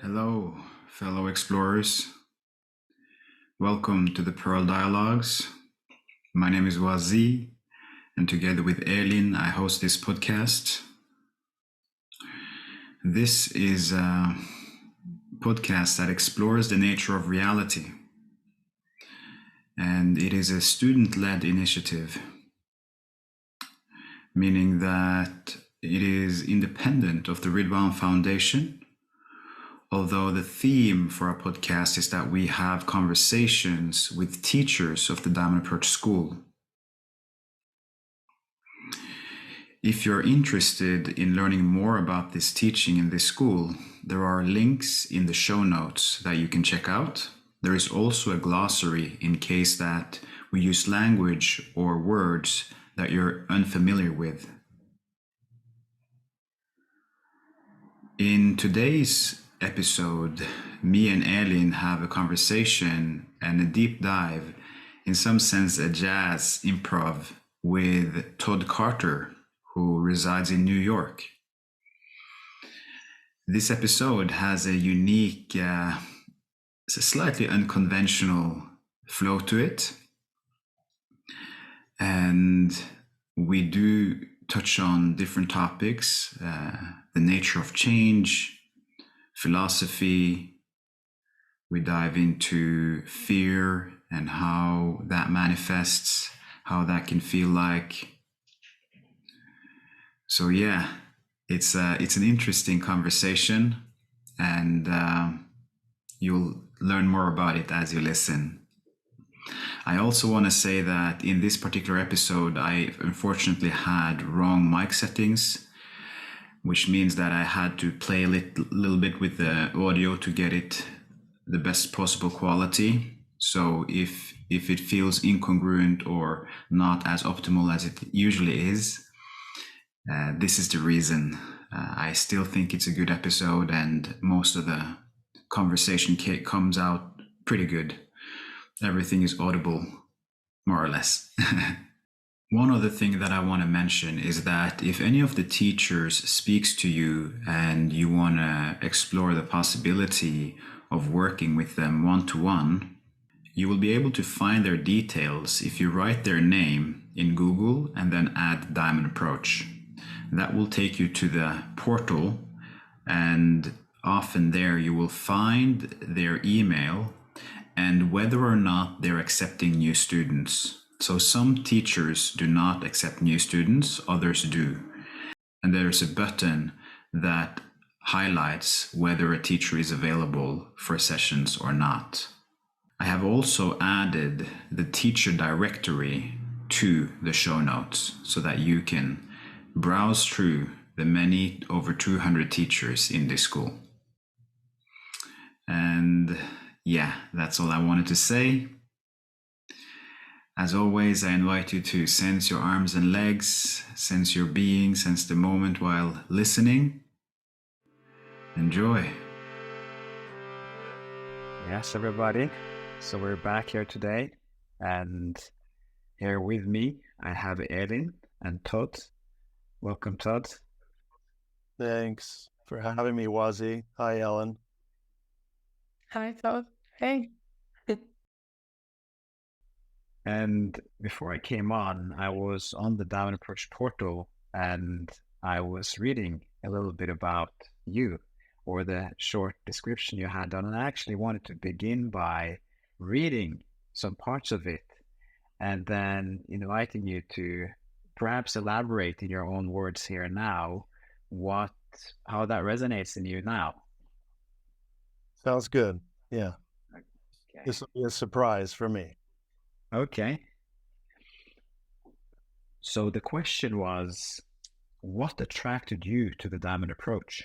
Hello, fellow explorers. Welcome to the Pearl Dialogues. My name is Wazee, and together with Elin, I host this podcast. This is a podcast that explores the nature of reality, and it is a student-led initiative, meaning that it is independent of the Ridwan Foundation. Although the theme for our podcast is that we have conversations with teachers of the Diamond Approach School. If you're interested in learning more about this teaching in this school, there are links in the show notes that you can check out. There is also a glossary in case that we use language or words that you're unfamiliar with. In today's episode, me and Elin have a conversation and a deep dive, in some sense a jazz improv, with Todd Carter, who resides in New York. This episode has a unique, it's a slightly unconventional flow to it, and we do touch on different topics, the nature of change, philosophy. We dive into fear and how that manifests, how that can feel like. So yeah, it's an interesting conversation, and you'll learn more about it as you listen. I also want to say that in this particular episode, I unfortunately had wrong mic settings, which means that I had to play a little bit with the audio to get it the best possible quality. So if it feels incongruent or not as optimal as it usually is, this is the reason. I still think it's a good episode, and most of the conversation comes out pretty good. Everything is audible, more or less. One other thing that I want to mention is that if any of the teachers speaks to you and you want to explore the possibility of working with them one-to-one, you will be able to find their details if you write their name in Google and then add Diamond Approach. That will take you to the portal, and often there you will find their email and whether or not they're accepting new students. So some teachers do not accept new students, others do. And there's a button that highlights whether a teacher is available for sessions or not. I have also added the teacher directory to the show notes so that you can browse through the many over 200 teachers in this school. And yeah, that's all I wanted to say. As always, I invite you to sense your arms and legs, sense your being, sense the moment while listening. Enjoy. Yes, everybody. So we're back here today, and here with me, I have Elin and Todd. Welcome, Todd. Thanks for having me, Wazee. Hi, Ellen. Hi, Todd. Hey. And before I came on, I was on the Diamond Approach portal, and I was reading a little bit about you, or the short description you had done. And I actually wanted to begin by reading some parts of it, and then inviting you to perhaps elaborate in your own words here and now how that resonates in you now. Sounds good. Yeah. Okay. This will be a surprise for me. Okay. So the question was, what attracted you to the Diamond Approach?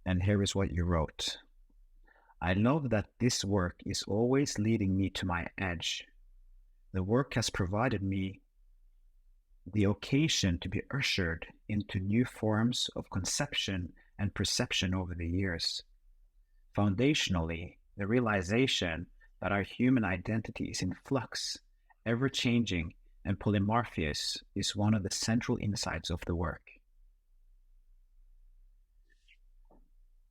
And here is what you wrote. I love that this work is always leading me to my edge. The work has provided me the occasion to be ushered into new forms of conception and perception over the years. Foundationally, the realization that our human identity is in flux, ever-changing, and polymorphous is one of the central insights of the work.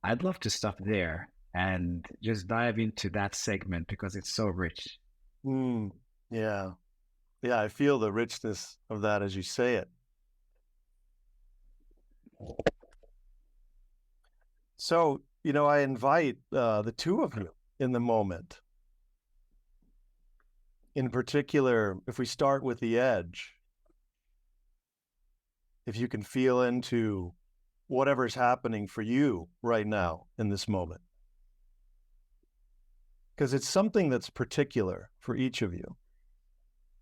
I'd love to stop there and just dive into that segment because it's so rich. Yeah. Yeah, I feel the richness of that as you say it. So, I invite the two of you in the moment. In particular, if we start with the edge, if you can feel into whatever's happening for you right now in this moment. Because it's something that's particular for each of you.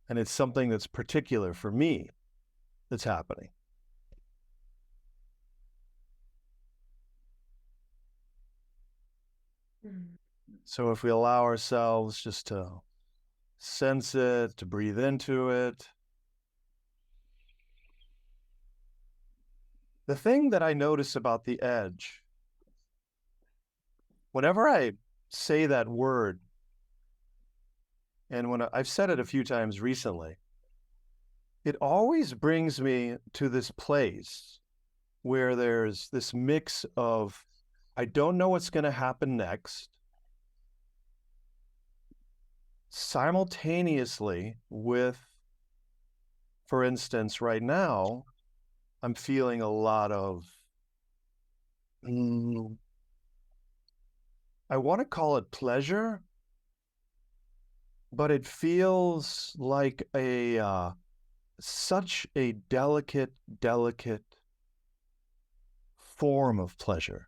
And it's something that's particular for me that's happening. So if we allow ourselves just to sense it, to breathe into it. The thing that I notice about the edge, whenever I say that word, and when I've said it a few times recently, it always brings me to this place where there's this mix of, I don't know what's going to happen next, simultaneously with, for instance, right now, I'm feeling a lot of, I want to call it pleasure, but it feels like such a delicate form of pleasure.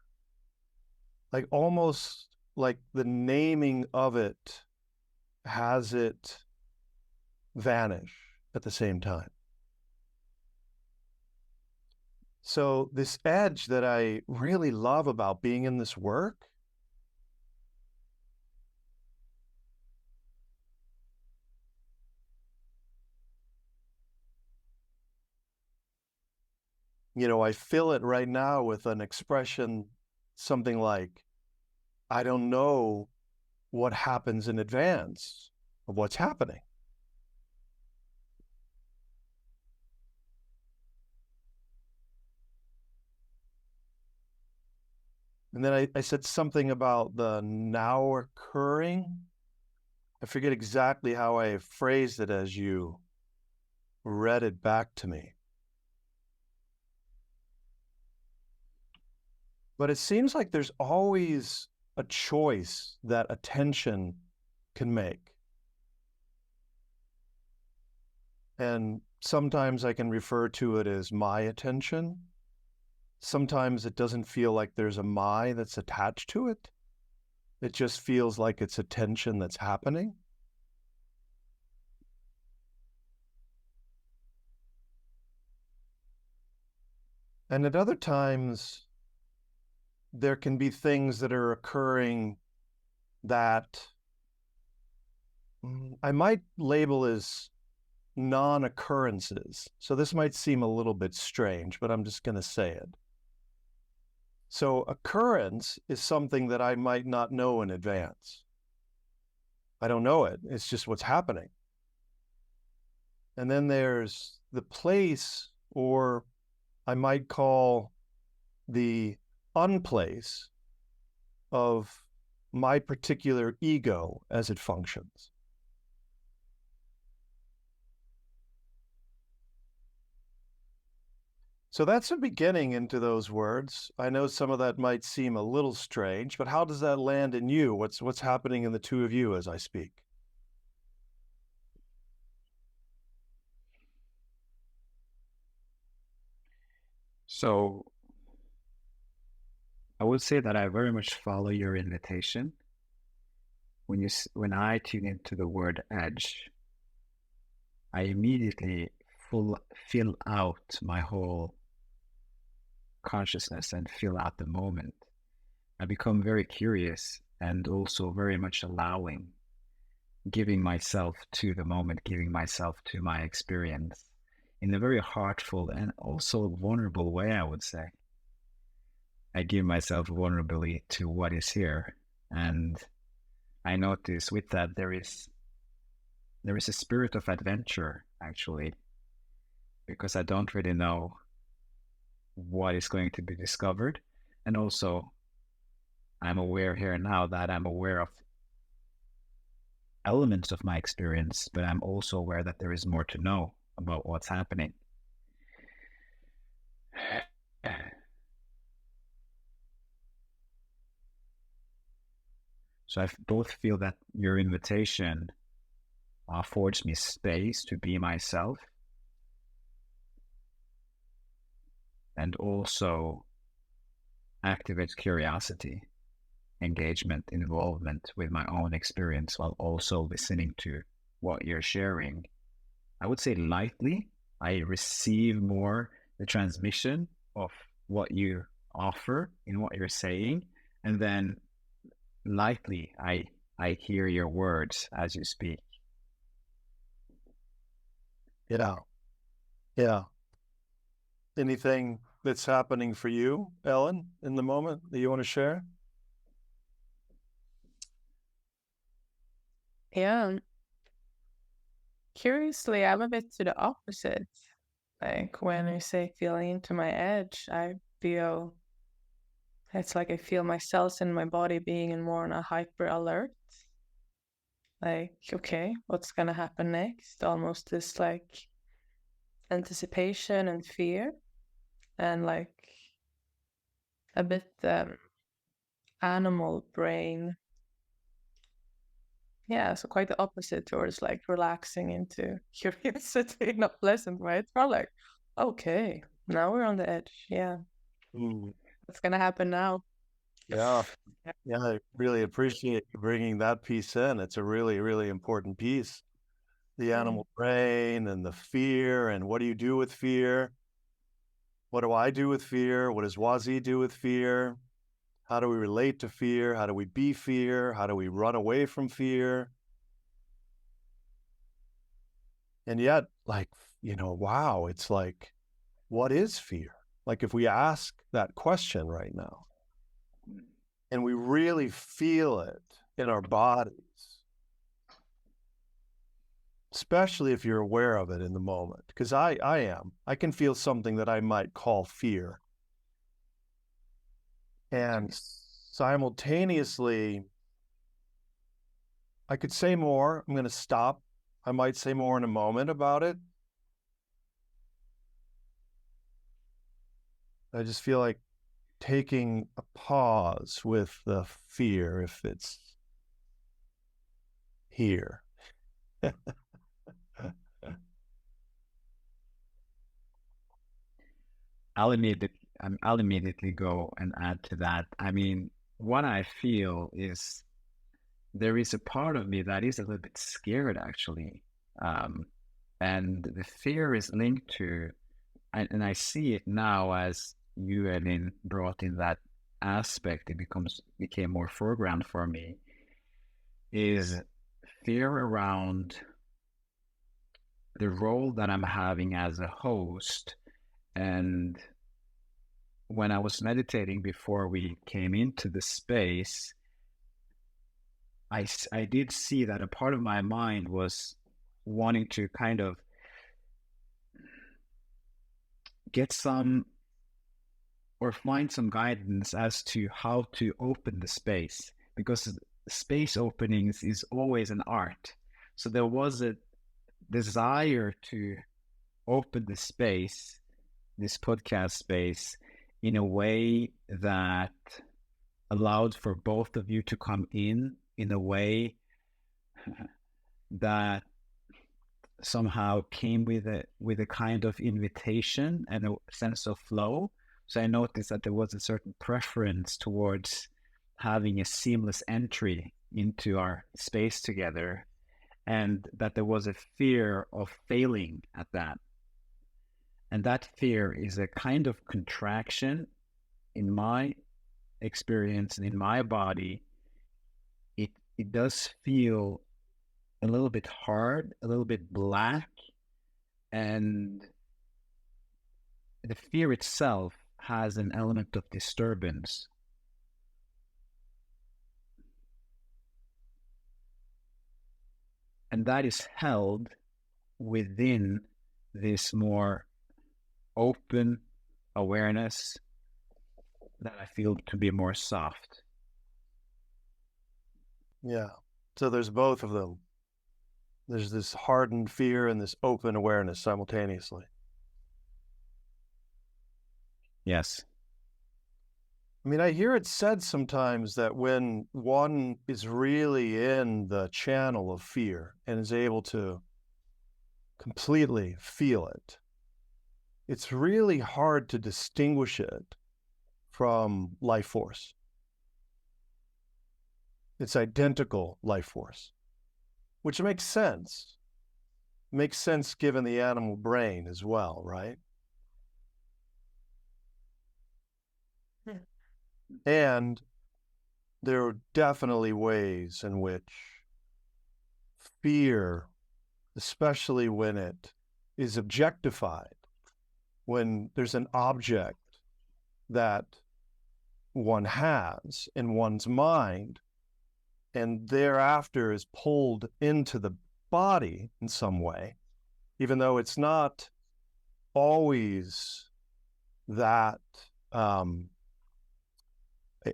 Like almost like the naming of it has it vanish at the same time. So this edge that I really love about being in this work I fill it right now with an expression, something like, I don't know what happens in advance of what's happening. And then I said something about the now occurring. I forget exactly how I phrased it as you read it back to me. But it seems like there's always a choice that attention can make. And sometimes I can refer to it as my attention. Sometimes it doesn't feel like there's a my that's attached to it. It just feels like it's attention that's happening. And at other times, there can be things that are occurring that I might label as non-occurrences. So this might seem a little bit strange, but I'm just going to say it. So occurrence is something that I might not know in advance. I don't know it. It's just what's happening. And then there's the place, or I might call the unplace of my particular ego as it functions. So that's a beginning into those words. I know some of that might seem a little strange, but how does that land in you? What's happening in the two of you as I speak? So I would say that I very much follow your invitation. When I tune into the word edge, I immediately fill out my whole consciousness and fill out the moment. I become very curious and also very much allowing, giving myself to the moment, giving myself to my experience in a very heartful and also vulnerable way, I would say. I give myself vulnerably to what is here. And I notice with that there is a spirit of adventure, actually, because I don't really know what is going to be discovered. And also, I'm aware here now that I'm aware of elements of my experience, but I'm also aware that there is more to know about what's happening. So I both feel that your invitation affords me space to be myself, and also activates curiosity, engagement, involvement with my own experience, while also listening to what you're sharing. I would say lightly, I receive more the transmission of what you offer in what you're saying, and then lightly I hear your words as you speak. Yeah. Anything that's happening for you, Ellen, in the moment that you want to share? Yeah. Curiously, I'm a bit to the opposite. Like when I say feeling into my edge, it's like I feel my cells in my body being in more on a hyper alert. Like, okay, what's gonna happen next? Almost this like anticipation and fear, and like a bit animal brain. Yeah, so quite the opposite towards like relaxing into curiosity, not pleasant, right? It's more like, okay, now we're on the edge. Yeah, what's gonna happen now? Yeah, I really appreciate you bringing that piece in. It's a really, really important piece. The animal brain and the fear, and what do you do with fear? What do I do with fear? What does Wazee do with fear? How do we relate to fear? How do we be fear? How do we run away from fear? And yet, like, wow, it's like, what is fear? Like, if we ask that question right now, and we really feel it in our bodies, especially if you're aware of it in the moment, because I can feel something that I might call fear. And simultaneously, I could say more. I'm going to stop. I might say more in a moment about it. I just feel like taking a pause with the fear if it's here. I'll immediately go and add to that. I mean, what I feel is there is a part of me that is a little bit scared, actually. And the fear is linked to, and I see it now as you, Elin, brought in that aspect, it became more foreground for me, is fear around the role that I'm having as a host. And when I was meditating before we came into the space, I did see that a part of my mind was wanting to kind of get some or find some guidance as to how to open the space, because space openings is always an art. So there was a desire to open the space, this podcast space, in a way that allowed for both of you to come in a way that somehow came with a kind of invitation and a sense of flow. So I noticed that there was a certain preference towards having a seamless entry into our space together, and that there was a fear of failing at that. And that fear is a kind of contraction in my experience and in my body. It does feel a little bit hard, a little bit black, and the fear itself has an element of disturbance. And that is held within this more open awareness that I feel to be more soft. Yeah. So there's both of them. There's this hardened fear and this open awareness simultaneously. Yes. I mean, I hear it said sometimes that when one is really in the channel of fear and is able to completely feel it, it's really hard to distinguish it from life force. It's identical life force, which makes sense. Makes sense given the animal brain as well, right? Yeah. And there are definitely ways in which fear, especially when it is objectified, when there's an object that one has in one's mind and thereafter is pulled into the body in some way, even though it's not always that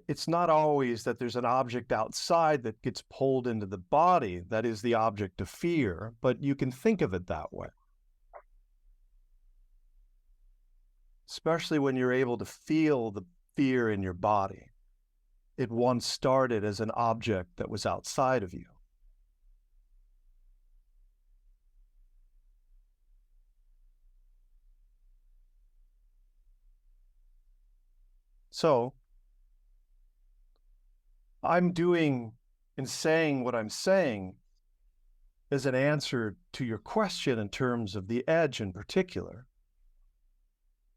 it's not always that there's an object outside that gets pulled into the body that is the object of fear, but you can think of it that way. Especially when you're able to feel the fear in your body. It once started as an object that was outside of you. So I'm doing and saying what I'm saying as an answer to your question in terms of the edge in particular.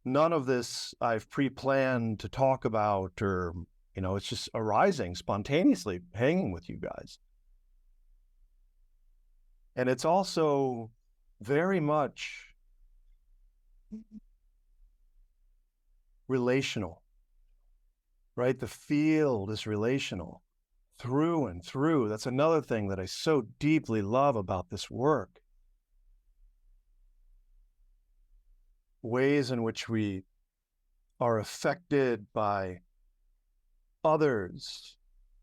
None of this I've pre-planned to talk about, or, it's just arising spontaneously, hanging with you guys. And it's also very much relational, right? The field is relational through and through. That's another thing that I so deeply love about this work. Ways in which we are affected by others,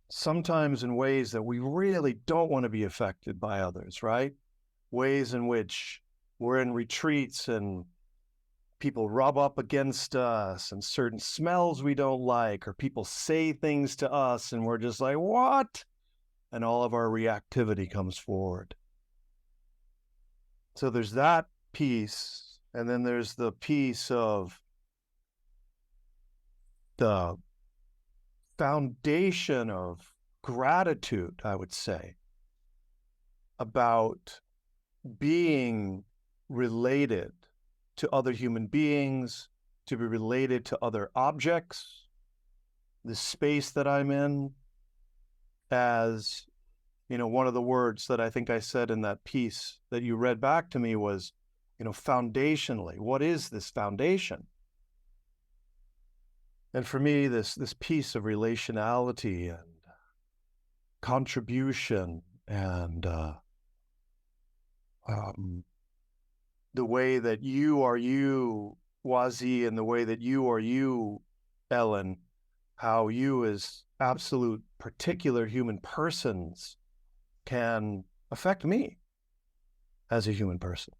sometimes in ways that we really don't want to be affected by others, right? Ways in which we're in retreats and people rub up against us and certain smells we don't like, or people say things to us and we're just like, what? And all of our reactivity comes forward. So there's that piece. And then there's the piece of the foundation of gratitude, I would say, about being related to other human beings, to be related to other objects, the space that I'm in, as, one of the words that I think I said in that piece that you read back to me was, foundationally, what is this foundation? And for me, this piece of relationality and contribution and the way that you are you, Wazee, and the way that you are you, Ellen, how you as absolute particular human persons can affect me as a human person.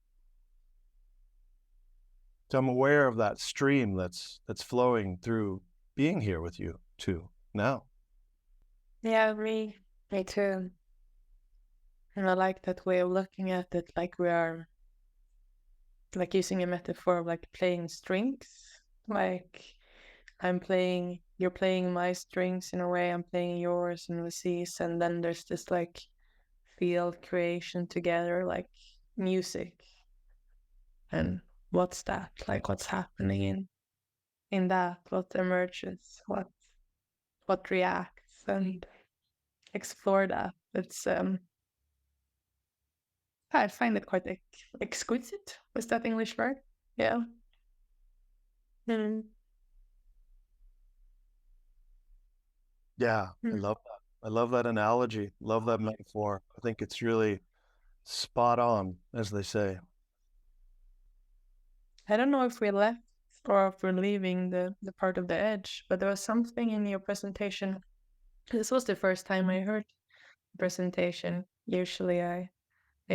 So I'm aware of that stream that's flowing through being here with you too now. Yeah, me too. And I like that way of looking at it, like we are like using a metaphor of like playing strings. Like you're playing my strings in a way, I'm playing yours and Wazee's, and then there's this like field creation together, like music. And what's that? Like what's happening in that? What emerges? What reacts? And explore that. It's I find it quite exquisite. Was that English word? Yeah. Mm. Yeah, I love that. I love that analogy. Love that metaphor. I think it's really spot on, as they say. I don't know if we left or if we're leaving the part of the edge, but there was something in your presentation. This was the first time I heard presentation. Usually I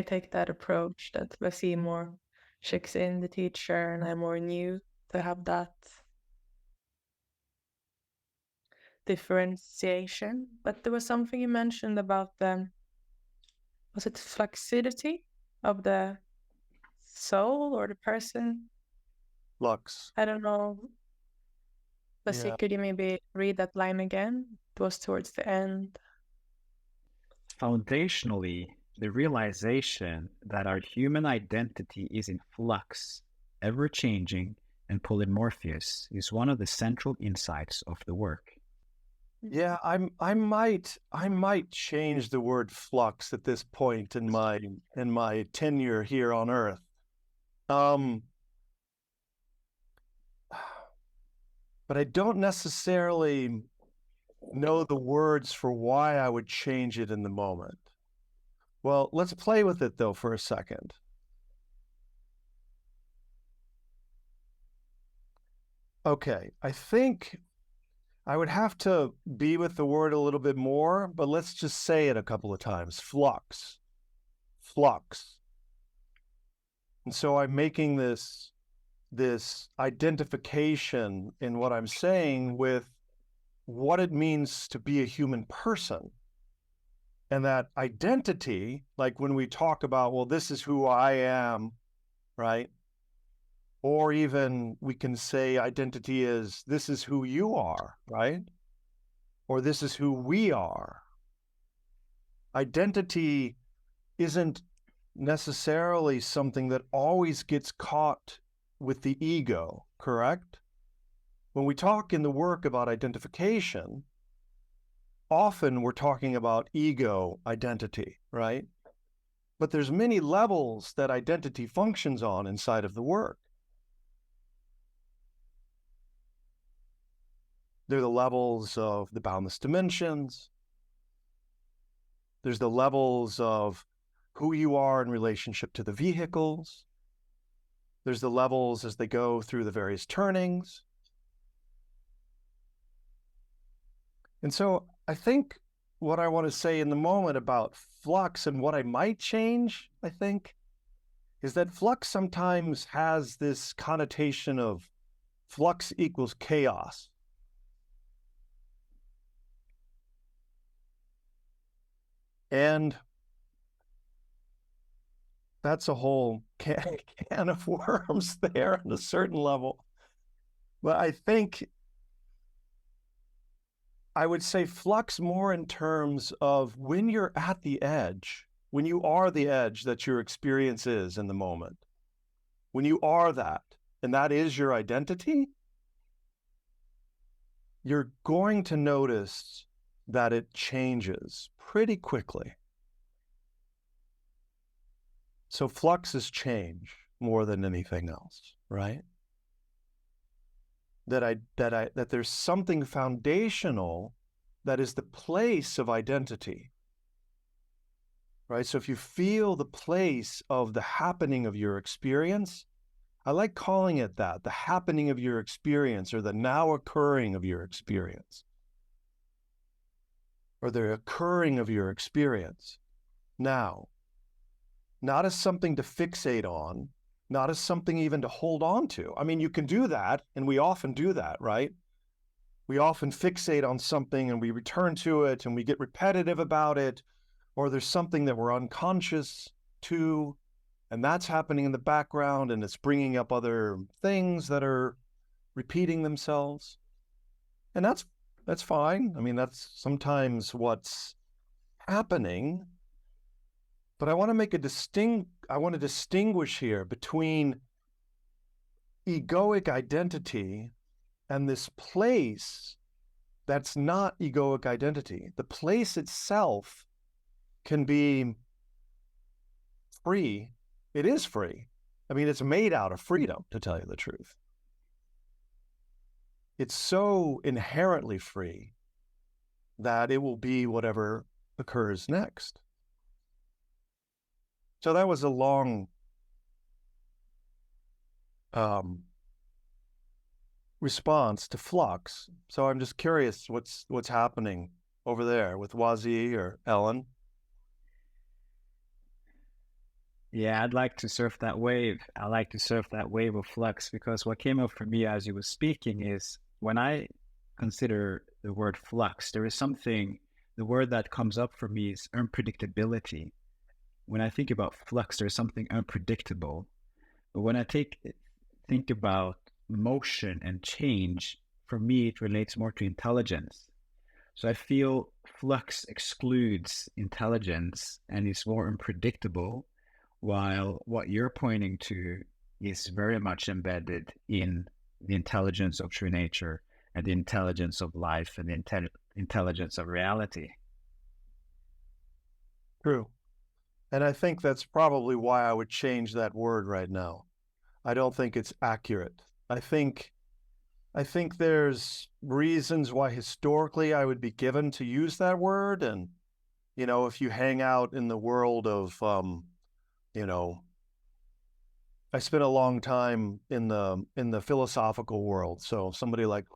take that approach that Wazee more checks in the teacher, and I'm more new to have that differentiation. But there was something you mentioned about was it fluidity of the soul or the person? Flux. I don't know. Wazee, Yeah. could you maybe read that line again? It was towards the end. Foundationally, the realization that our human identity is in flux, ever changing, and polymorphous is one of the central insights of the work. Yeah, I might change the word flux at this point in my tenure here on Earth. But I don't necessarily know the words for why I would change it in the moment. Well, let's play with it though for a second. Okay, I think I would have to be with the word a little bit more, but let's just say it a couple of times. Flux. Flux. And so I'm making this identification in what I'm saying with what it means to be a human person. And that identity, like when we talk about, well, this is who I am, right? Or even we can say identity is, this is who you are, right? Or this is who we are. Identity isn't necessarily something that always gets caught with the ego, correct? When we talk in the work about identification, often we're talking about ego identity, right? But there's many levels that identity functions on inside of the work. They're the levels of the boundless dimensions. There's the levels of who you are in relationship to the vehicles. There's the levels as they go through the various turnings. And so I think what I want to say in the moment about flux and what I might change, I think, is that flux sometimes has this connotation of flux equals chaos. And that's a whole can of worms there on a certain level. But I think I would say flux more in terms of when you're at the edge, when you are the edge that your experience is in the moment, when you are that, and that is your identity, you're going to notice that it changes pretty quickly. So flux is change more than anything else, right? That there's something foundational that is the place of identity, right? So if you feel the place of the happening of your experience, I like calling it that, the happening of your experience, or the now occurring of your experience, or the occurring of your experience now, not as something to fixate on, not as something even to hold on to. I mean, you can do that, and we often do that, right? We often fixate on something and we return to it and we get repetitive about it, or there's something that we're unconscious to, and that's happening in the background and it's bringing up other things that are repeating themselves. And that's fine. I mean, that's sometimes what's happening. But I want to distinguish here between egoic identity and this place that's not egoic identity. The place itself can be free. It is free. I mean, it's made out of freedom, to tell you the truth. It's so inherently free that it will be whatever occurs next. So that was a long response to flux. So I'm just curious what's happening over there with Wazee or Ellen. Yeah, I'd like to surf that wave. I like to surf that wave of flux, because what came up for me as you were speaking is when I consider the word flux, there is something, the word that comes up for me is unpredictability. When I think about flux, there's something unpredictable. But when I think about motion and change, for me, it relates more to intelligence. So I feel flux excludes intelligence and is more unpredictable, while what you're pointing to is very much embedded in the intelligence of true nature and the intelligence of life and the intelligence of reality. True. And I think that's probably why I would change that word right now. I don't think it's accurate. I think there's reasons why historically I would be given to use that word. And, if you hang out in the world of, I spent a long time in the philosophical world. So somebody like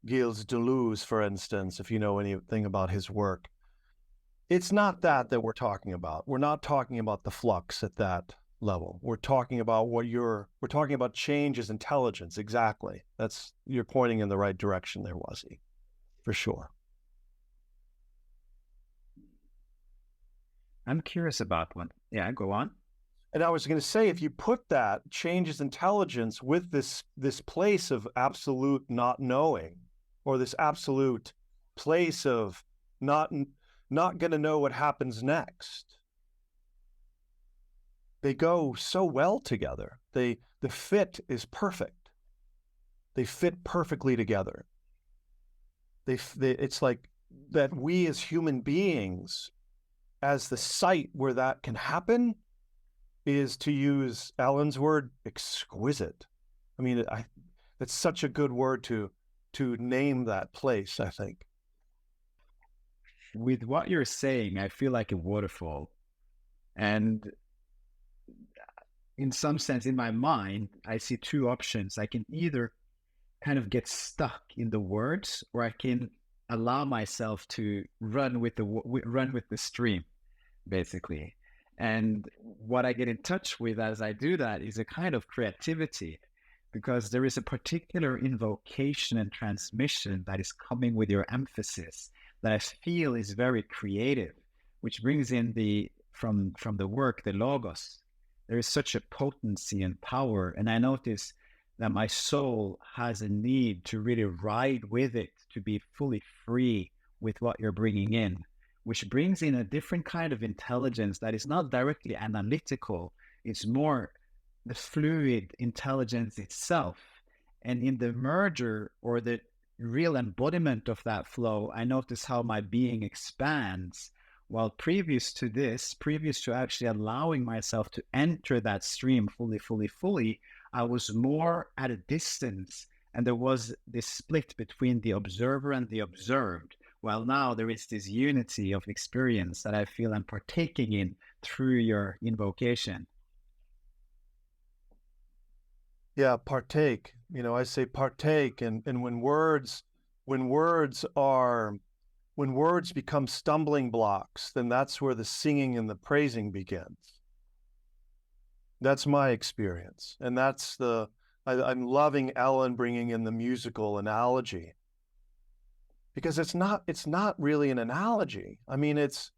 Gilles Deleuze, for instance, if you know anything about his work, it's not that we're talking about. We're not talking about the flux at that level. We're talking about we're talking about change as intelligence. Exactly. You're pointing in the right direction there, Wazee, for sure. I'm curious about one. Yeah, go on. And I was going to say, if you put that change as intelligence with this place of absolute not knowing, or this absolute place of not going to know what happens next, they go so well together. The fit is perfect. They fit perfectly together. It's like that we as human beings, as the site where that can happen, is, to use Alan's word, exquisite. I mean, that's such a good word to name that place, I think. With what you're saying, I feel like a waterfall. And in some sense, in my mind, I see two options. I can either kind of get stuck in the words, or I can allow myself to run with the stream, basically. And what I get in touch with as I do that is a kind of creativity, because there is a particular invocation and transmission that is coming with your emphasis that I feel is very creative, which brings in from the work, the logos. There is such a potency and power. And I notice that my soul has a need to really ride with it, to be fully free with what you're bringing in, which brings in a different kind of intelligence that is not directly analytical. It's more the fluid intelligence itself. And in the merger, or the real embodiment of that flow, I notice how my being expands. While previous to actually allowing myself to enter that stream fully, I was more at a distance, and there was this split between the observer and the observed. While now there is this unity of experience that I feel I'm partaking in through your invocation. Yeah, partake. I say partake, and when words become stumbling blocks, then that's where the singing and the praising begins. That's my experience, and I'm loving Ellen bringing in the musical analogy, because it's not really an analogy. I mean, it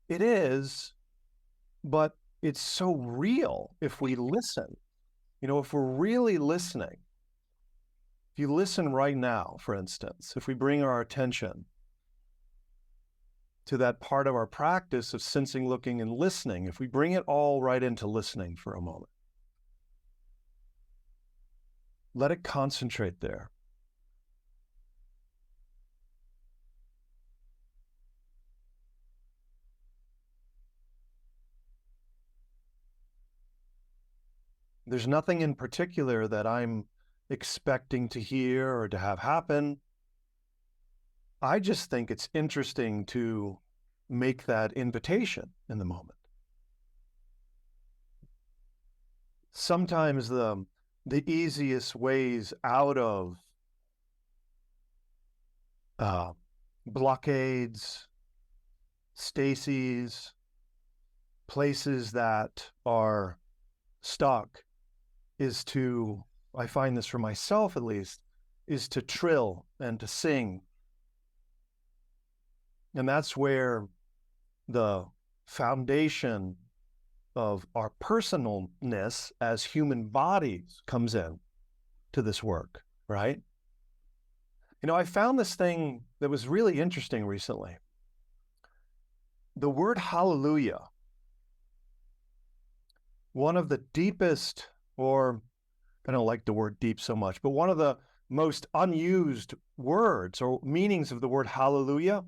is, but it's so real if we listen. If we're really listening, if you listen right now, for instance, if we bring our attention to that part of our practice of sensing, looking, and listening, if we bring it all right into listening for a moment, let it concentrate there. There's nothing in particular that I'm expecting to hear or to have happen. I just think it's interesting to make that invitation in the moment. Sometimes the easiest ways out of blockades, stases, places that are stuck is to, I find this for myself at least, is to trill and to sing. And that's where the foundation of our personalness as human bodies comes in to this work, right? You know, I found this thing that was really interesting recently. The word hallelujah, one of the deepest, or I don't like the word deep so much, but one of the most unused words or meanings of the word hallelujah,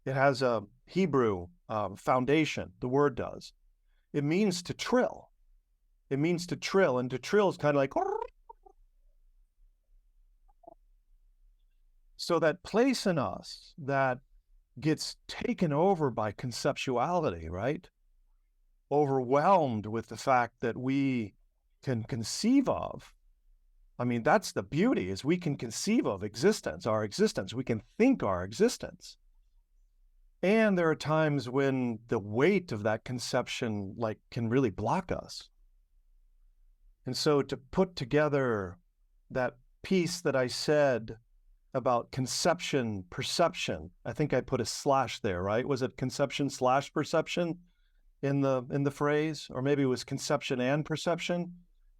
it has a Hebrew foundation, the word does. It means to trill. It means to trill, and to trill is kind of like, so that place in us that gets taken over by conceptuality, right? Overwhelmed with the fact that we can conceive of. I mean, that's the beauty, is we can conceive of existence, our existence. We can think our existence. And there are times when the weight of that conception can really block us. And so to put together that piece that I said about conception, perception, I think I put a slash there, right? Was it conception / perception in the phrase? Or maybe it was conception and perception?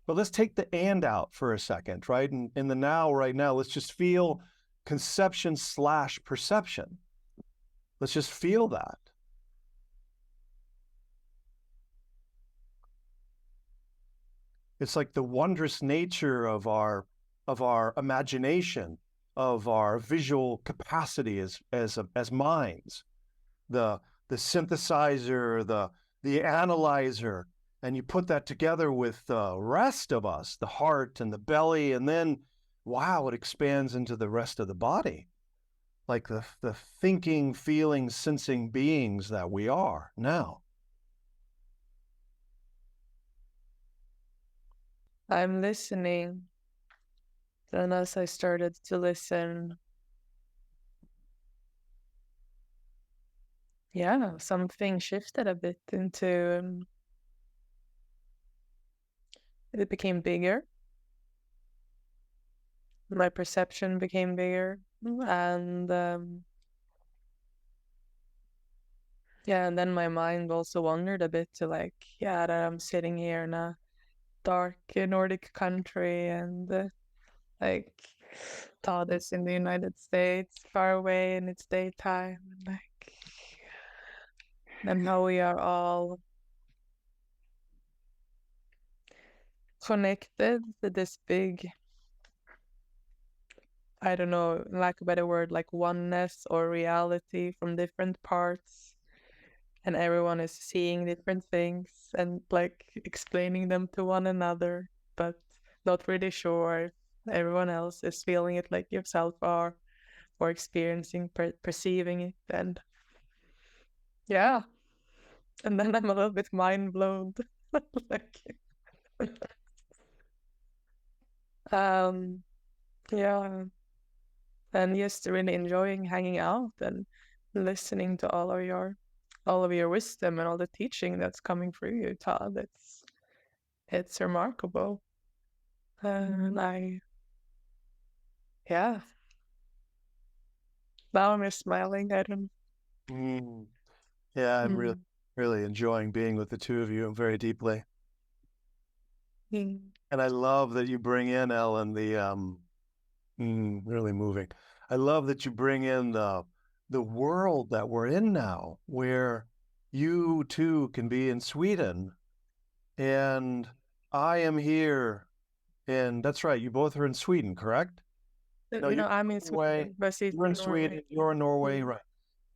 But let's take the and out for a second, right? And in the now, right now, let's just feel conception / perception. Let's just feel that. It's like the wondrous nature of our imagination, of our visual capacity as minds, the synthesizer, the analyzer, and you put that together with the rest of us, the heart and the belly, and then, wow, it expands into the rest of the body, like the thinking, feeling, sensing beings that we are now. I'm listening. And as I started to listen, yeah, something shifted a bit into, it became bigger. My perception became bigger. And yeah, and then my mind also wandered a bit to that I'm sitting here in a dark Nordic country, and Todd is in the United States, far away, and it's daytime, and how we are all connected to this big, I don't know, lack of a better word, like oneness or reality from different parts, and everyone is seeing different things and explaining them to one another, but not really sure if everyone else is feeling it like yourself are, or experiencing, perceiving it. And yeah, and then I'm a little bit mind blown. Yeah, and just really enjoying hanging out and listening to all of your wisdom and all the teaching that's coming through you, Todd. It's remarkable. And yeah, now I'm just smiling. I don't. Yeah, I'm really enjoying being with the two of you very deeply. And I love that you bring in, Ellen, the really moving. I love that you bring in the world that we're in now, where you too can be in Sweden, and I am here, and that's right. You both are in Sweden, correct? No, I'm in Sweden, but you're in Sweden, you're in Norway, right?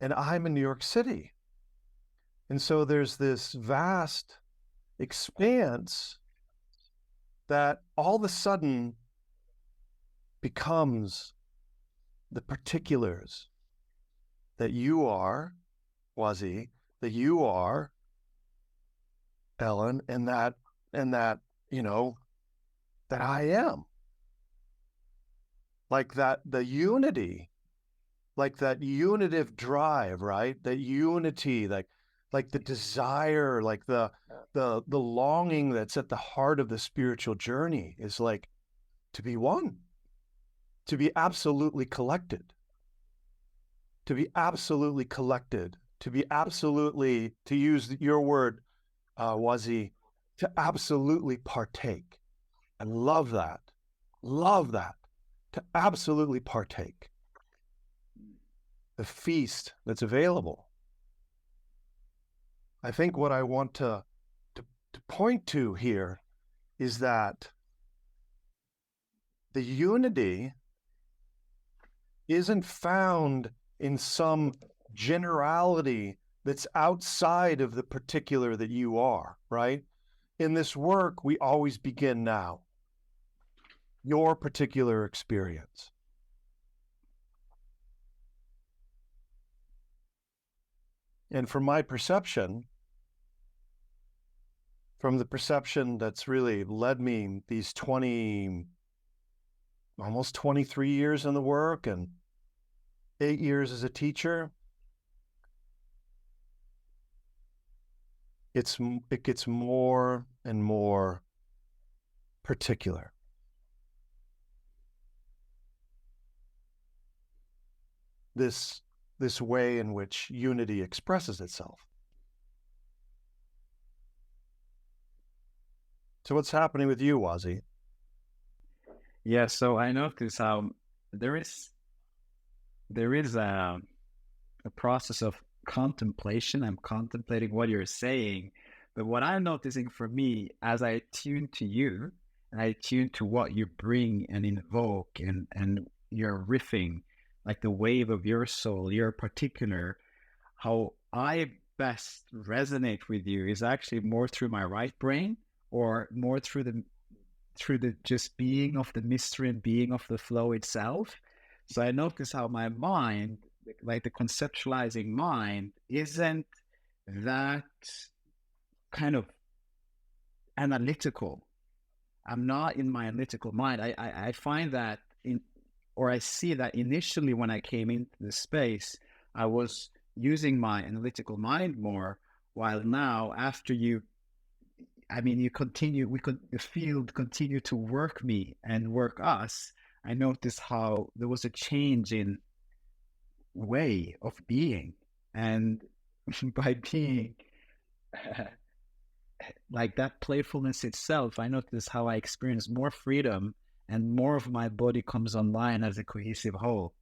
And I'm in New York City. And so there's this vast expanse that all of a sudden becomes the particulars that you are, Wazee, that you are, Ellen, and that, that I am. Like that, the unity, like that unitive drive, right? That unity, like like the desire, like the longing that's at the heart of the spiritual journey is like to be one, to be absolutely collected, to be absolutely collected, to be absolutely, to use your word, Wazee, to absolutely partake. I love that. Love that. To absolutely partake. The feast that's available. I think what I want to point to here is that the unity isn't found in some generality that's outside of the particular that you are, right? In this work, we always begin now. Your particular experience. And from my perception, from the perception that's really led me these almost 23 years in the work and 8 years as a teacher, it gets more and more particular. This way in which unity expresses itself. So what's happening with you, Wazee? Yeah, so I notice how there is a process of contemplation. I'm contemplating what you're saying, but what I'm noticing for me as I tune to you and I tune to what you bring and invoke and your riffing, like the wave of your soul, your particular, how I best resonate with you is actually more through my right brain or more through the just being of the mystery and being of the flow itself. So I notice how my mind, like the conceptualizing mind, isn't that kind of analytical. I'm not in my analytical mind. I find that I see that initially when I came into the space, I was using my analytical mind more, while now after the field continue to work me and work us, I noticed how there was a change in way of being. And by being like that playfulness itself, I noticed how I experience more freedom and more of my body comes online as a cohesive whole.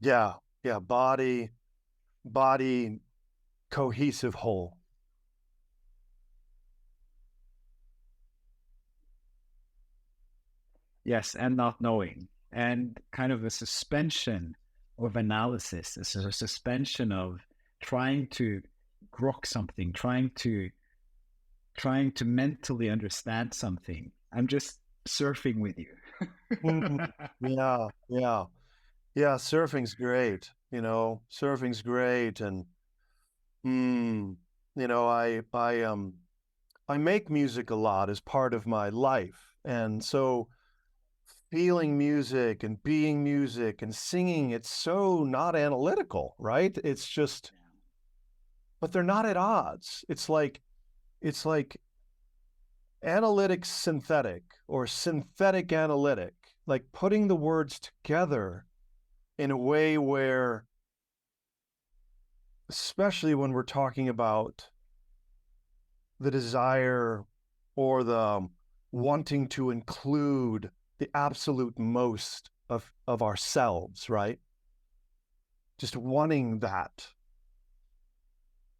Yeah, body, cohesive whole. Yes, and not knowing, and kind of a suspension of analysis. It's a suspension of trying to grok something, trying to mentally understand something. I'm just surfing with you. Yeah, surfing's great. Surfing's great. And I make music a lot as part of my life. And so feeling music and being music and singing, it's so not analytical, right? It's just, but they're not at odds. It's like analytic synthetic or synthetic analytic, like putting the words together in a way where, especially when we're talking about the desire or the wanting to include the absolute most of ourselves, right? Just wanting that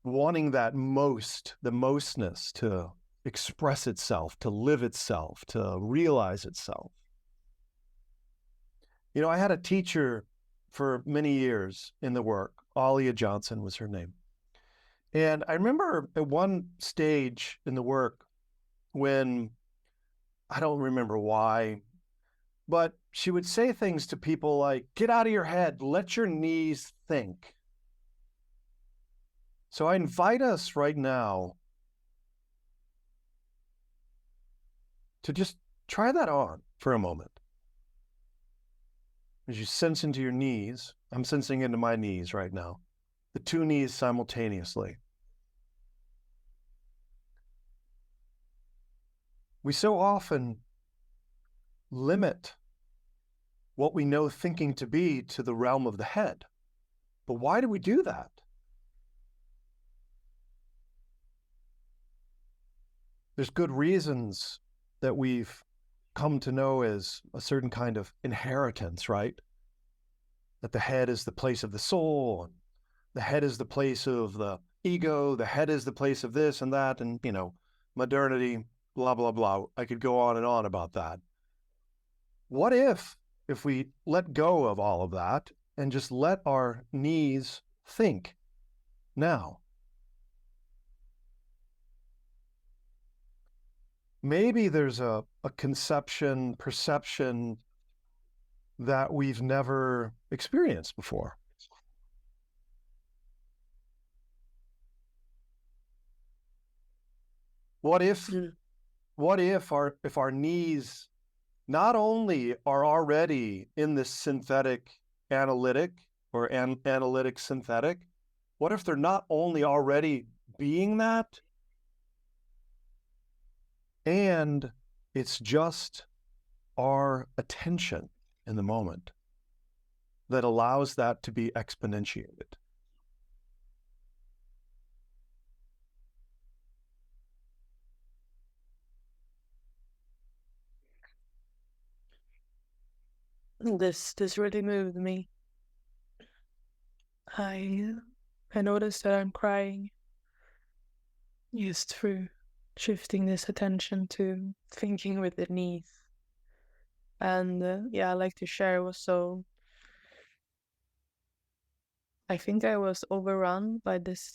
most, the mostness to express itself, to live itself, to realize itself. I had a teacher for many years in the work. Alia Johnson was her name. And I remember at one stage in the work when, I don't remember why, but she would say things to people like, get out of your head, let your knees think. So I invite us right now to just try that on for a moment. as you sense into your knees, I'm sensing into my knees right now, the two knees simultaneously. We so often limit what we know thinking to be to the realm of the head. But why do we do that? There's good reasons that we've come to know as a certain kind of inheritance, right? That the head is the place of the soul, and the head is the place of the ego, the head is the place of this and that, and, modernity, blah, blah, blah. I could go on and on about that. What if we let go of all of that and just let our knees think now? Maybe there's a perception that we've never experienced before. What if our knees not only are already in this synthetic analytic or analytic synthetic, what if they're not only already being that, and it's just our attention in the moment that allows that to be exponentiated? This really moved me. I noticed that I'm crying just through shifting this attention to thinking with the knees. And I like to share was I think I was overrun by this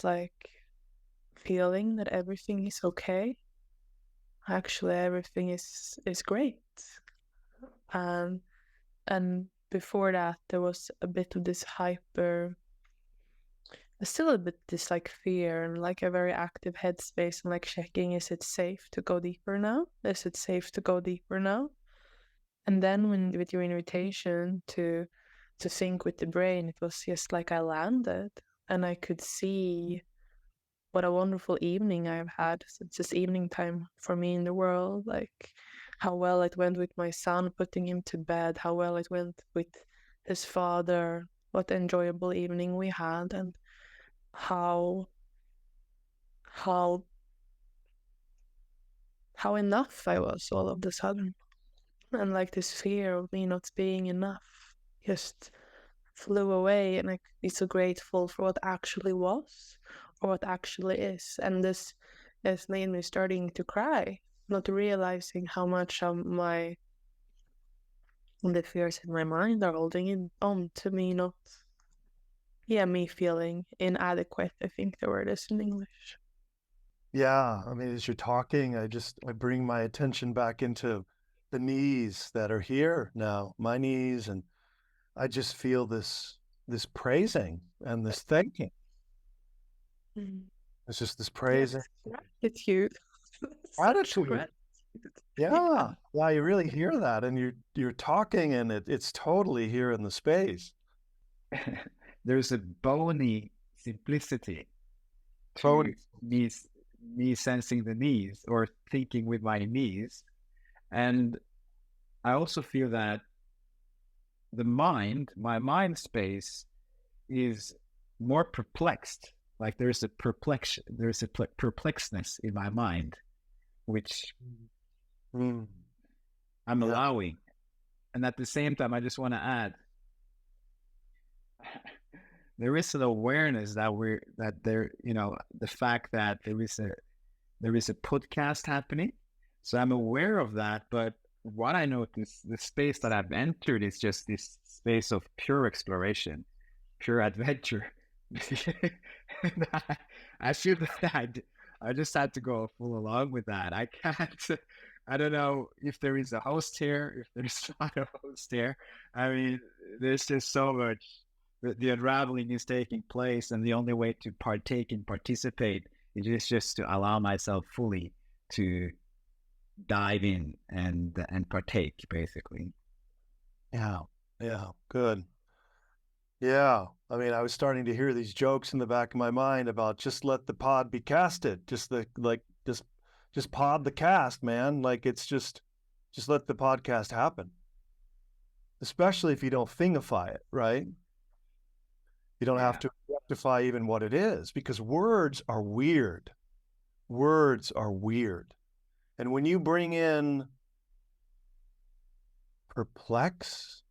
feeling that everything is okay. Actually, everything is great. And before that, there was a bit of this still a bit this fear and a very active headspace and checking, is it safe to go deeper now? Is it safe to go deeper now? And then with your invitation to think with the brain, it was just I landed and I could see what a wonderful evening I've had since this evening time for me in the world. How well it went with my son, putting him to bed, how well it went with his father, what enjoyable evening we had, and how enough I was all of a sudden. And this fear of me not being enough just flew away, and I could be so grateful for what actually was or what actually is. And this has made me starting to cry, not realizing how much of the fears in my mind are holding on to me, me feeling inadequate, I think the word is in English. Yeah, I mean, as you're talking, I bring my attention back into the knees that are here now, my knees, and I just feel this praising and this thanking. It's just this praising. Gratitude. Gratitude. Yeah, you really hear that, and you're talking, and it's totally here in the space. There's a bony simplicity Totally. me sensing the knees or thinking with my knees. And I also feel that my mind space is more perplexed. There's a perplexedness in my mind, which I'm allowing. And at the same time, I just want to add, there is an awareness that the fact that there is a podcast happening. So I'm aware of that, but what I notice, the space that I've entered is just this space of pure exploration, pure adventure. I feel that I just had to go full along with that. I don't know if there is a host here, if there's not a host here. I mean, there's just so much. The unraveling is taking place, and the only way to partake and participate is just to allow myself fully to dive in and partake, basically. Yeah. Yeah, good. Yeah. I mean, I was starting to hear these jokes in the back of my mind about just let the pod be casted. Just pod the cast, man. Like it's just let the podcast happen. Especially if you don't thingify it, right? You don't have to rectify even what it is, because words are weird. Words are weird. And when you bring in perplex,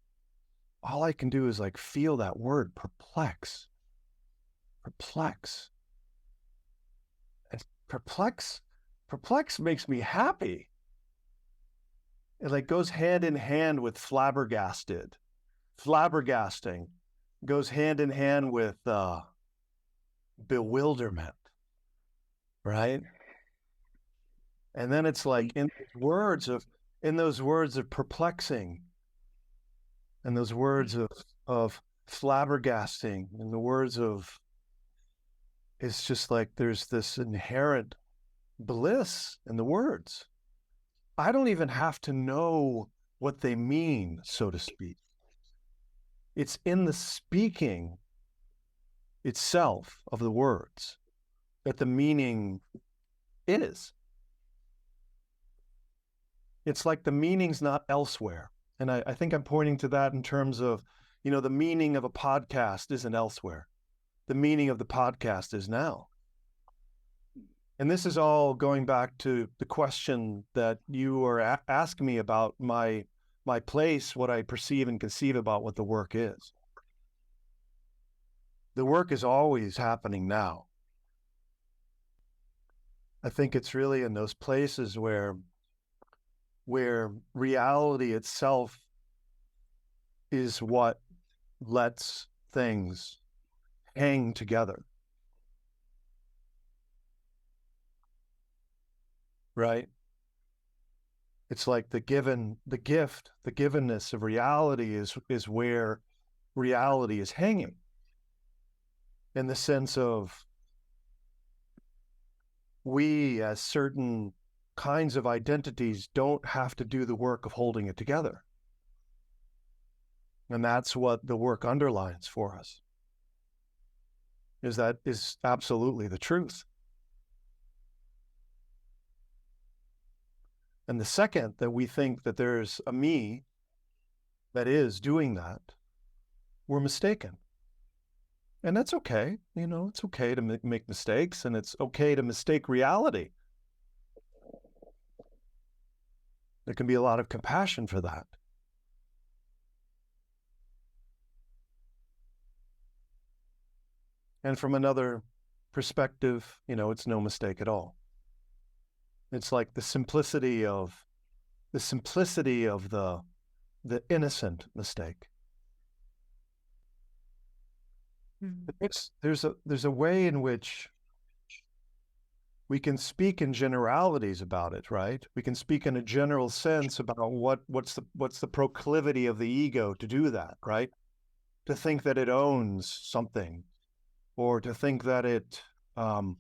all I can do is like feel that word, perplex. Perplex. And perplex makes me happy. It like goes hand in hand with flabbergasted. Flabbergasting goes hand in hand with bewilderment, right? And then it's like in those words of perplexing, and those words of flabbergasting, and the words of, it's just like there's this inherent bliss in the words. I don't even have to know what they mean, so to speak. It's in the speaking itself of the words that the meaning is. It's like the meaning's not elsewhere. And I think I'm pointing to that in terms of, the meaning of a podcast isn't elsewhere. The meaning of the podcast is now. And this is all going back to the question that you were asking me about my place, what I perceive and conceive about what the work is. The work is always happening now. I think it's really in those places where reality itself is what lets things hang together. Right? It's like the givenness of reality is where reality is hanging, in the sense of we as certain kinds of identities don't have to do the work of holding it together. And that's what the work underlines for us, is absolutely the truth. And the second that we think that there's a me that is doing that, we're mistaken. And that's okay. It's okay to make mistakes, and it's okay to mistake reality. There can be a lot of compassion for that. And from another perspective, it's no mistake at all. It's like the simplicity of the innocent mistake. There's a way in which we can speak in generalities about it, right? We can speak in a general sense about what's the proclivity of the ego to do that, right? To think that it owns something, or to think that it can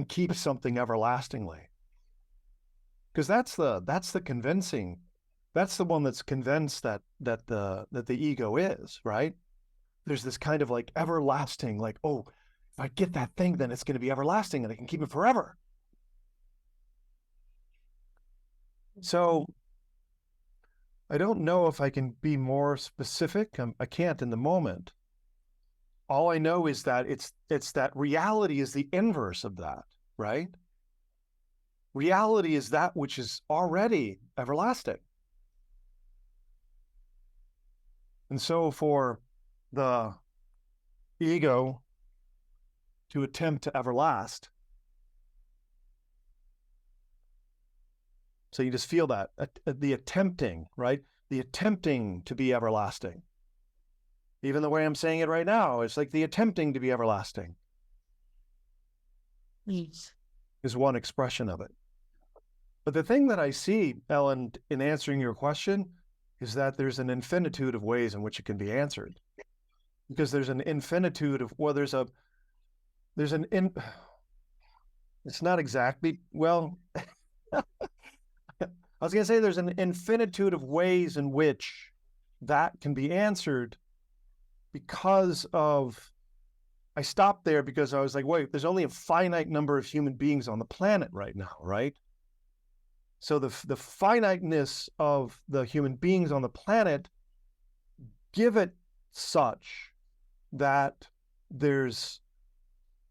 keep something everlastingly. Because that's the convincing, that's the one that's convinced that the ego is, right? There's this kind of like everlasting, like, oh, if I get that thing, then it's going to be everlasting and I can keep it forever. So I don't know if I can be more specific. I can't in the moment. All I know is that it's that reality is the inverse of that, right? Reality is that which is already everlasting. And so for the ego to attempt to everlast, so you just feel that, the attempting, right? The attempting to be everlasting. Even the way I'm saying it right now, it's like the attempting to be everlasting. Yes. Is one expression of it. But the thing that I see, Ellen, in answering your question, is that there's an infinitude of ways in which it can be answered. Because there's an infinitude of, it's not exactly, well, I was going to say there's an infinitude of ways in which that can be answered because of, I stopped there because I was like, wait, there's only a finite number of human beings on the planet right now, right? So the finiteness of the human beings on the planet give it such that there's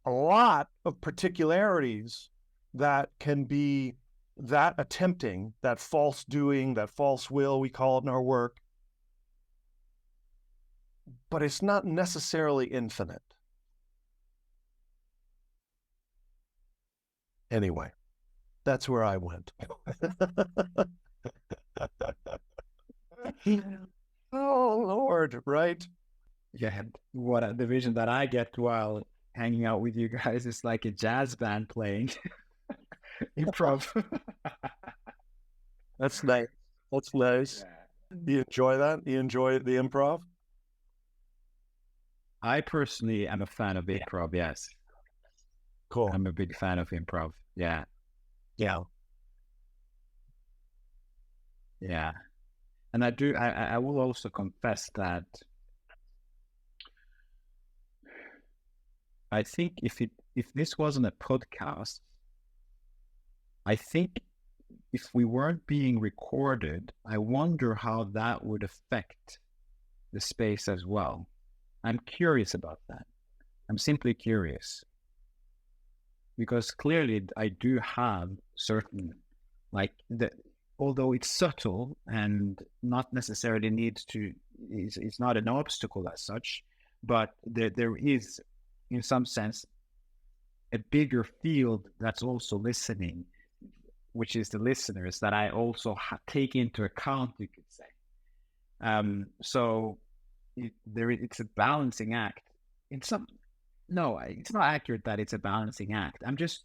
a lot of particularities that can be that attempting, that false doing, that false will, we call it in our work, but it's not necessarily infinite. Anyway, that's where I went. Oh, Lord, right? Yeah, what the vision that I get while hanging out with you guys is like a jazz band playing improv. That's nice. That's nice. Yeah. Do you enjoy that? You enjoy the improv? I personally am a fan of improv, yes. Cool. I'm a big fan of improv. Yeah. Yeah. Yeah. And I will also confess that I think if this wasn't a podcast, I think if we weren't being recorded, I wonder how that would affect the space as well. I'm curious about that. I'm simply curious. Because clearly I do have certain, although it's subtle and not necessarily needs to, it's not an obstacle as such, but there is, in some sense, a bigger field that's also listening, which is the listeners that I also take into account, you could say. So it's a balancing act. No, it's not accurate that it's a balancing act. I'm just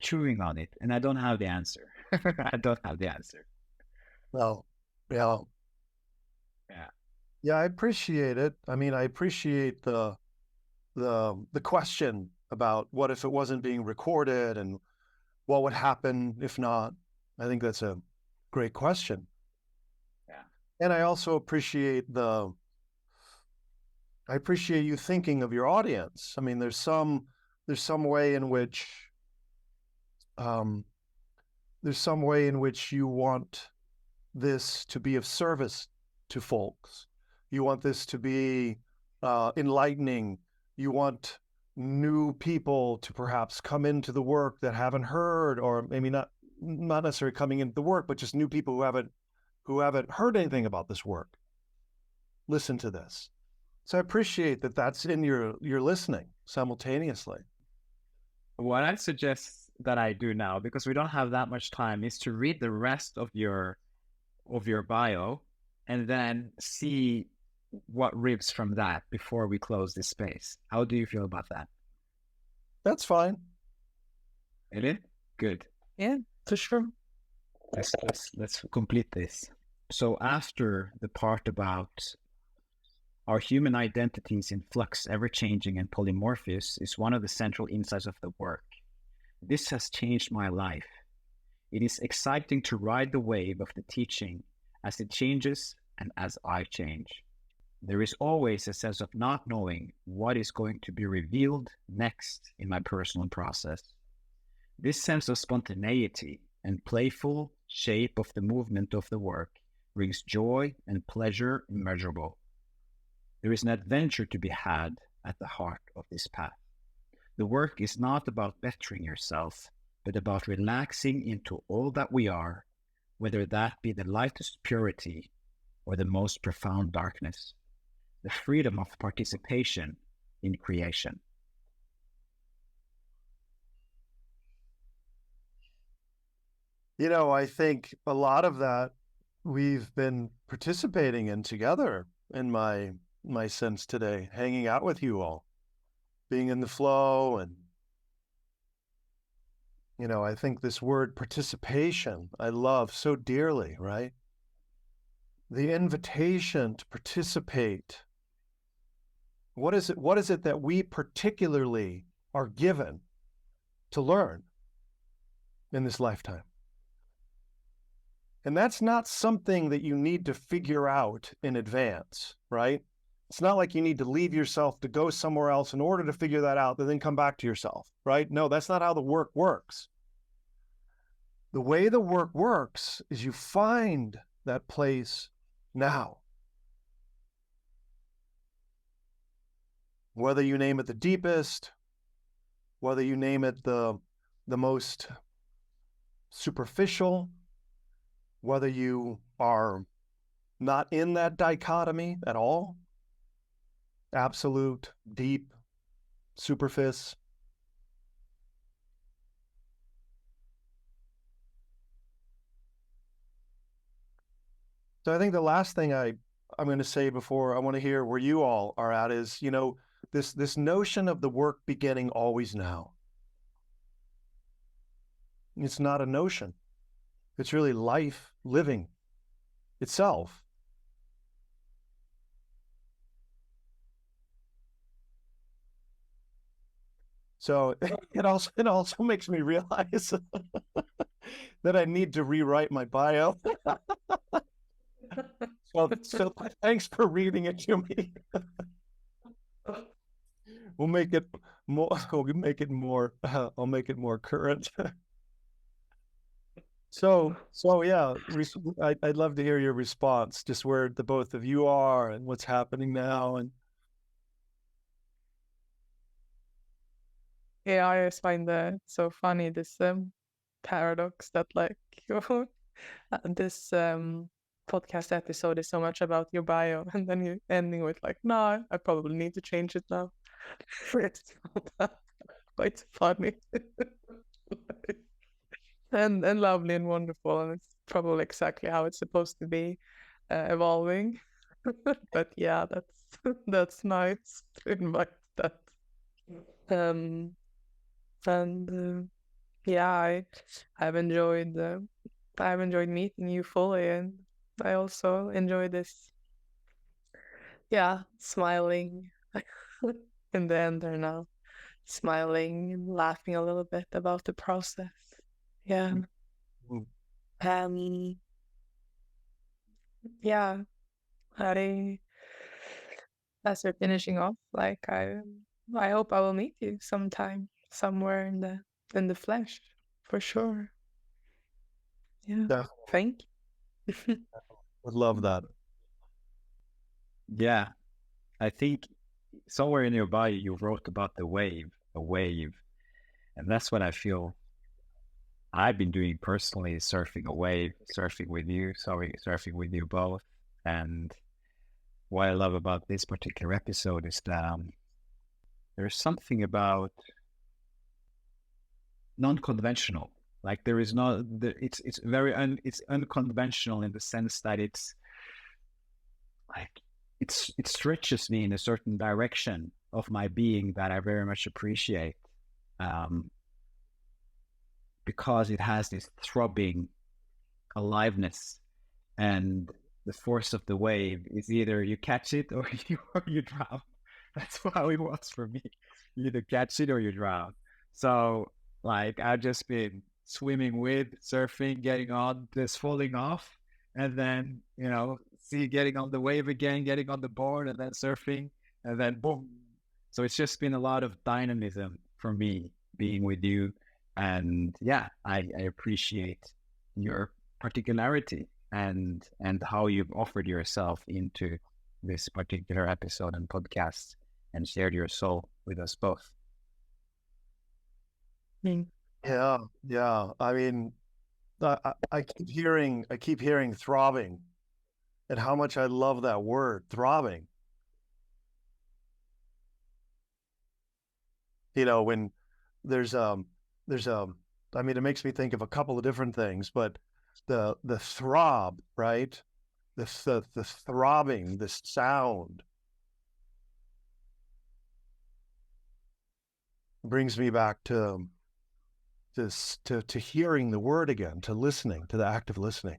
chewing on it, and I don't have the answer. I don't have the answer. Well, yeah. Yeah. Yeah, I appreciate it. I mean, I appreciate the question about what if it wasn't being recorded and what would happen if not. I think that's a great question. Yeah. And I also appreciate you thinking of your audience. I mean, there's some way in which you want this to be of service to folks. You want this to be enlightening. You want new people to perhaps come into the work that haven't heard, or maybe not necessarily coming into the work, but just new people who haven't heard anything about this work. Listen to this. So I appreciate that that's in your listening simultaneously. What I suggest that I do now, because we don't have that much time, is to read the rest of your bio and then see what ribs from that before we close this space. How do you feel about that? That's fine. Really? Good. Yeah, for sure. Let's complete this. So after the part about our human identities in flux, ever-changing and polymorphous, is one of the central insights of the work. This has changed my life. It is exciting to ride the wave of the teaching as it changes and as I change. There is always a sense of not knowing what is going to be revealed next in my personal process. This sense of spontaneity and playful shape of the movement of the work brings joy and pleasure immeasurable. There is an adventure to be had at the heart of this path. The work is not about bettering yourself, but about relaxing into all that we are, whether that be the lightest purity or the most profound darkness. The freedom of participation in creation. You know, I think a lot of that we've been participating in together in my sense today, hanging out with you all, being in the flow. And, you know, I think this word participation, I love so dearly, right? The invitation to participate. What is it that we particularly are given to learn in this lifetime? And that's not something that you need to figure out in advance, right? It's not like you need to leave yourself to go somewhere else in order to figure that out, and then come back to yourself, right? No, that's not how the work works. The way the work works is you find that place now. Whether you name it the deepest, whether you name it the most superficial, whether you are not in that dichotomy at all, absolute, deep, superfice. So I think the last thing I'm going to say before I want to hear where you all are at is, this notion of the work beginning always now. It's not a notion. It's really life living itself. So it also makes me realize that I need to rewrite my bio. So thanks for reading it to me. We'll make it more. I'll make it more current. So yeah, I'd love to hear your response, just where the both of you are and what's happening now. And yeah, I just find that so funny, this paradox that like this podcast episode is so much about your bio, and then you ending with like, no, I probably need to change it now. It's quite funny. and lovely and wonderful, and it's probably exactly how it's supposed to be, evolving. But yeah, that's nice to invite that. And yeah, I've enjoyed meeting you fully, and I also enjoy this. Yeah, smiling in the end there now, smiling and laughing a little bit about the process. Yeah. Yeah, I as we're finishing off, like I hope I will meet you sometime, somewhere in the flesh, for sure. Yeah. yeah, Thank you. would love that. Yeah, I think somewhere in your bio you wrote about a wave, and that's what I feel I've been doing personally, surfing a wave, surfing with you both. And what I love about this particular episode is that there's something about non-conventional. Like there is not, it's very it's unconventional in the sense that it's like it stretches me in a certain direction of my being that I very much appreciate, because it has this throbbing aliveness, and the force of the wave is either you catch it or you drown. That's how it was for me. You either catch it or you drown. So like I've just been swimming with, surfing, getting on, just falling off, and then getting on the wave again, getting on the board, and then surfing, and then boom. So it's just been a lot of dynamism for me being with you, and yeah, I appreciate your particularity and how you've offered yourself into this particular episode and podcast and shared your soul with us both. Yeah. I mean, I keep hearing throbbing, and how much I love that word, throbbing. When there's I mean, it makes me think of a couple of different things, but the throb, right? The throbbing, the sound brings me back to hearing the word again, to listening, to the act of listening.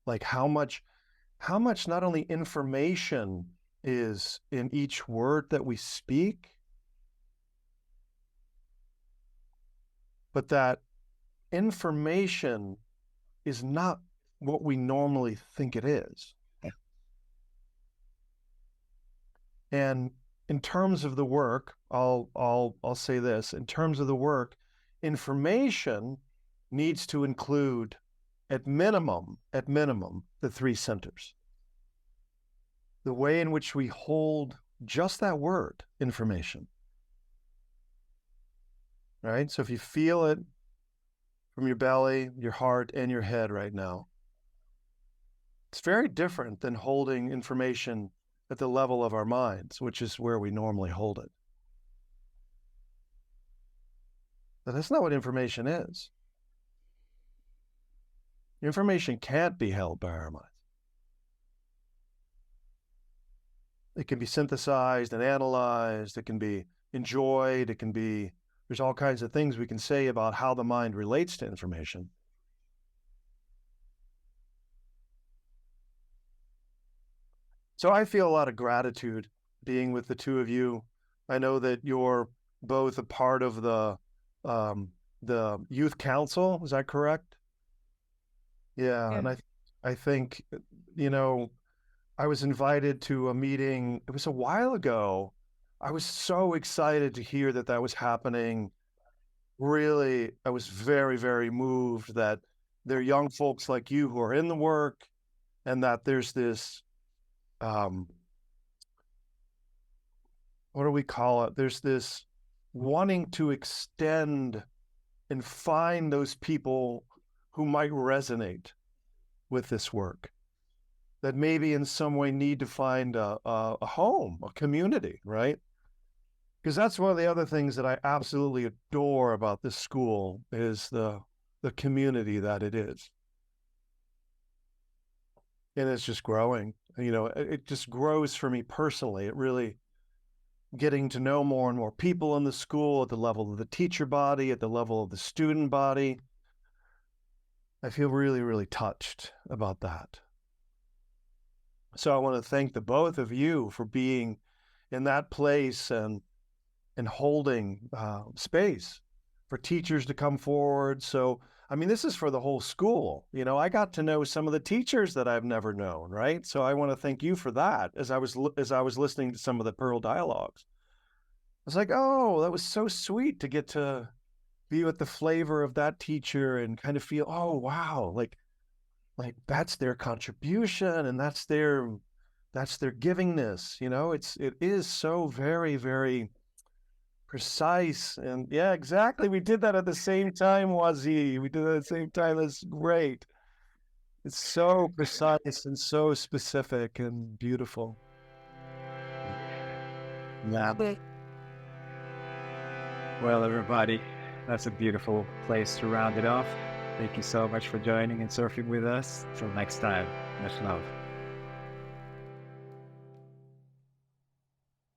Like how much not only information is in each word that we speak, but that information is not what we normally think it is. And in terms of the work, I'll say this, in terms of the work, information needs to include at minimum, the three centers. The way in which we hold just that word, information. Right? So if you feel it from your belly, your heart, and your head right now, it's very different than holding information at the level of our minds, which is where we normally hold it. But that's not what information is. Information can't be held by our minds. It can be synthesized and analyzed. It can be enjoyed. It can be, there's all kinds of things we can say about how the mind relates to information. So I feel a lot of gratitude being with the two of you. I know that you're both a part of the youth council. Is that correct? Yeah. And I think, you know, I was invited to a meeting. It was a while ago. I was so excited to hear that that was happening. Really, I was very, very moved that there are young folks like you who are in the work, and that there's this, what do we call it? There's this wanting to extend and find those people who might resonate with this work, that maybe in some way need to find a home, a community, right? Because that's one of the other things that I absolutely adore about this school is the community that it is. And it's just growing. You know, it just grows for me personally. It really, getting to know more and more people in the school at the level of the teacher body, at the level of the student body. I feel really, really touched about that. So I want to thank the both of you for being in that place and holding space for teachers to come forward. So, I mean, this is for the whole school. You know, I got to know some of the teachers that I've never known, right? So I want to thank you for that. As I was listening to some of the Pearl dialogues, I was like, oh, that was so sweet to get to be with the flavor of that teacher and kind of feel, oh, wow, like that's their contribution and that's their givingness. You know, it is so very, very precise. And yeah, exactly. We did that at the same time, Wazee. We did it at the same time. That's great. It's so precise and so specific and beautiful. Yeah. Well, everybody, that's a beautiful place to round it off. Thank you so much for joining and surfing with us. Till next time, much love.